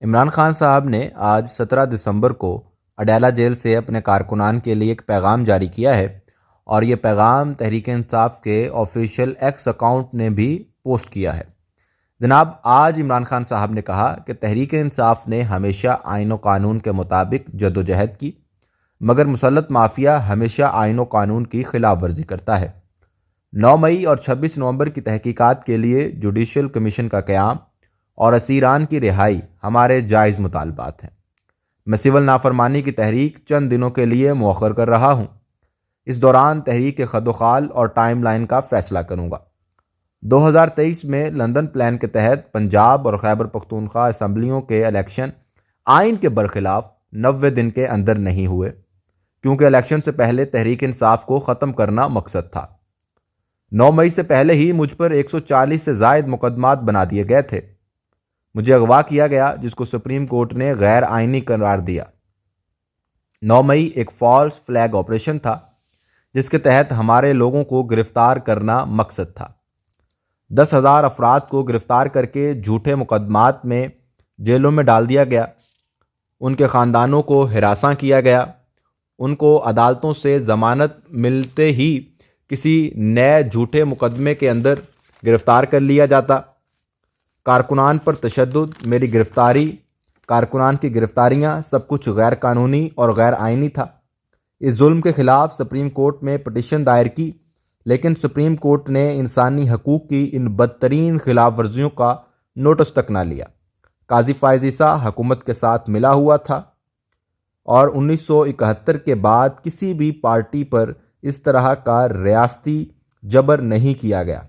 इमरान खान साहब ने आज 17 दिसंबर को अडयाला जेल से अपने कारकुनान के लिए एक पैगाम जारी किया है और ये पैगाम तहरीक इंसाफ के ऑफिशियल एक्स अकाउंट ने भी पोस्ट किया है। जनाब, आज इमरान खान साहब ने कहा कि तहरीक इंसाफ ने हमेशा आइन व कानून के मुताबिक जद्दोजहद की, मगर मुसल्लत माफिया हमेशा आइन व कानून की खिलाफ वर्जी करता है। 9 मई और 26 नवंबर की तहकीकात के लिए जुडिशल कमीशन का क़याम और असीरान की रिहाई हमारे जायज़ मुतालबात हैं। मैं सिविल नाफरमानी की तहरीक चंद दिनों के लिए मौखर कर रहा हूँ। इस दौरान तहरीक के खदोखाल और टाइम लाइन का फैसला करूँगा। 2023 में लंदन प्लान के तहत पंजाब और खैबर पख्तूनख्वा असम्बलियों के इलेक्शन आइन के बरखिलाफ 90 दिन के अंदर नहीं हुए, क्योंकि इलेक्शन से पहले तहरीक इंसाफ को ख़त्म करना मकसद था। 9 मई से पहले ही मुझ पर 140 से ज़ायद मुकदमात बना दिए गए थे। मुझे अगवा किया गया, जिसको सुप्रीम कोर्ट ने गैर आइनी करार दिया। 9 मई एक फॉल्स फ्लैग ऑपरेशन था, जिसके तहत हमारे लोगों को गिरफ्तार करना मकसद था। 10,000 अफराद को गिरफ्तार करके झूठे मुकदमात में जेलों में डाल दिया गया। उनके ख़ानदानों को हिरासा किया गया। उनको अदालतों से ज़मानत मिलते ही किसी नए झूठे मुकदमे के अंदर गिरफ्तार कर लिया जाता। कारकुनान पर तशद्दुद, मेरी गिरफ्तारी, कारकुनान की गिरफ्तारियाँ, सब कुछ गैर कानूनी और गैर आइनी था। इस जुल्म के ख़िलाफ़ सुप्रीम कोर्ट में पटिशन दायर की, लेकिन सुप्रीम कोर्ट ने इंसानी हकूक़ की इन बदतरीन खिलाफ वर्जियों का नोटिस तक ना लिया। काजी फ़ाइज़ ईसा हुकूमत के साथ मिला हुआ था और 1971 के बाद किसी भी पार्टी पर इस तरह का रियासती जबर नहीं किया गया।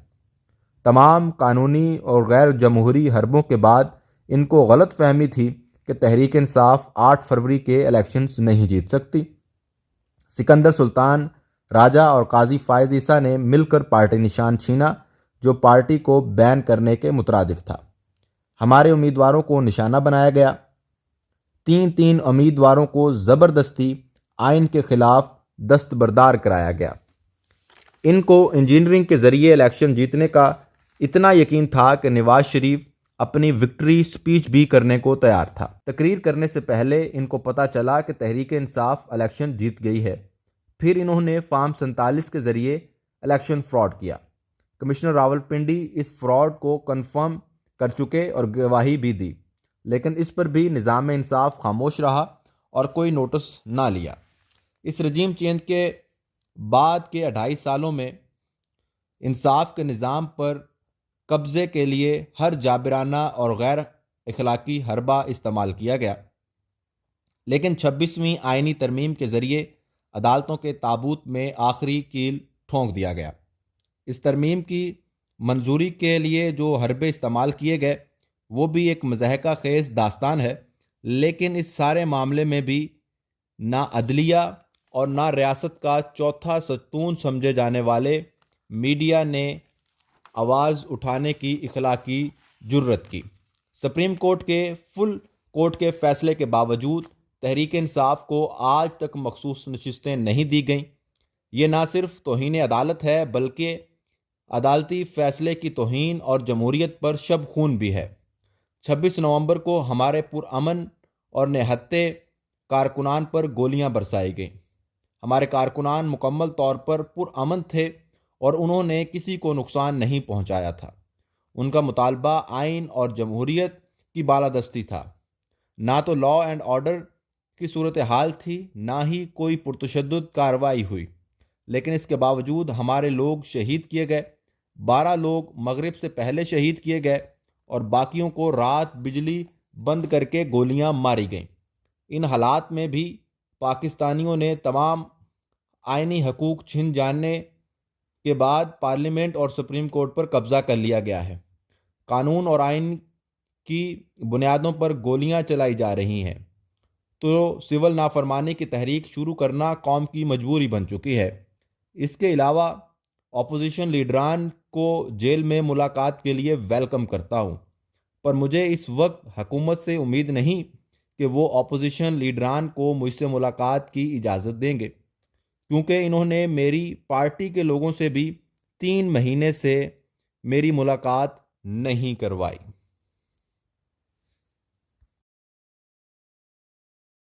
तमाम कानूनी और गैर जमहूरी हरबों के बाद इनको गलत फहमी थी कि तहरीक इंसाफ 8 फरवरी के इलेक्शंस नहीं जीत सकती। सिकंदर सुल्तान राजा और काजी फ़ाइज़ ईसा ने मिलकर पार्टी निशान छीना, जो पार्टी को बैन करने के मुतरादिफ था। हमारे उम्मीदवारों को निशाना बनाया गया। 3 उम्मीदवारों को ज़बरदस्ती आइन के ख़िलाफ़ दस्तबरदार कराया गया। इनको इंजीनियरिंग के ज़रिए इलेक्शन जीतने का इतना यकीन था कि नवाज शरीफ अपनी विक्ट्री स्पीच भी करने को तैयार था। तकरीर करने से पहले इनको पता चला कि तहरीक इंसाफ इलेक्शन जीत गई है। फिर इन्होंने फॉर्म 47 के ज़रिए इलेक्शन फ्रॉड किया। कमिश्नर रावलपिंडी इस फ्रॉड को कन्फर्म कर चुके और गवाही भी दी, लेकिन इस पर भी निज़ाम इंसाफ खामोश रहा और कोई नोटिस ना लिया। इस रजीम चेंज के बाद के 2.5 सालों में इंसाफ के निज़ाम पर कब्ज़े के लिए हर जाबिराना और गैर अखलाकी हरबा इस्तेमाल किया गया, लेकिन 26वीं आइनी तरमीम के ज़रिए अदालतों के ताबूत में आखिरी कील ठोंक दिया गया। इस तरमीम की मंजूरी के लिए जो हरबे इस्तेमाल किए गए वो भी एक मज़हका खेज़ दास्तान है, लेकिन इस सारे मामले में भी ना अदलिया और ना रियासत का चौथा सतून समझे जाने वाले मीडिया ने आवाज़ उठाने की इखलाकी जुर्रत की। सुप्रीम कोर्ट के फुल कोर्ट के फैसले के बावजूद तहरीक इंसाफ को आज तक मखसूस नशिस्तें नहीं दी गईं। ये ना सिर्फ तौहीन अदालत है, बल्कि अदालती फ़ैसले की तौहीन और जमहूरियत पर शब खून भी है। 26 नवंबर को हमारे पुरअमन और निहत्ते कारकुनान पर गोलियां बरसाई गईं। हमारे कारकुनान मुकम्मल तौर पर पुरअमन थे और उन्होंने किसी को नुकसान नहीं पहुंचाया था। उनका मुतालबा आइन और जमहूरियत की बालादस्ती था। ना तो लॉ एंड ऑर्डर की सूरत हाल थी, ना ही कोई पुरतशद्दुद कार्रवाई हुई, लेकिन इसके बावजूद हमारे लोग शहीद किए गए। 12 लोग मगरिब से पहले शहीद किए गए और बाकियों को रात बिजली बंद करके गोलियां मारी गईं। इन हालात में भी पाकिस्तानियों ने तमाम आइनी हकूक़ छिन जाने के बाद पार्लियामेंट और सुप्रीम कोर्ट पर कब्ज़ा कर लिया गया है। कानून और आइन की बुनियादों पर गोलियां चलाई जा रही हैं, तो सिविल नाफरमानी की तहरीक शुरू करना कौम की मजबूरी बन चुकी है। इसके अलावा अपोजिशन लीडरान को जेल में मुलाकात के लिए वेलकम करता हूँ, पर मुझे इस वक्त हुकूमत से उम्मीद नहीं कि वो अपोजिशन लीडरान को मुझसे मुलाकात की इजाज़त देंगे, क्योंकि इन्होंने मेरी पार्टी के लोगों से भी 3 महीने से मेरी मुलाकात नहीं करवाई।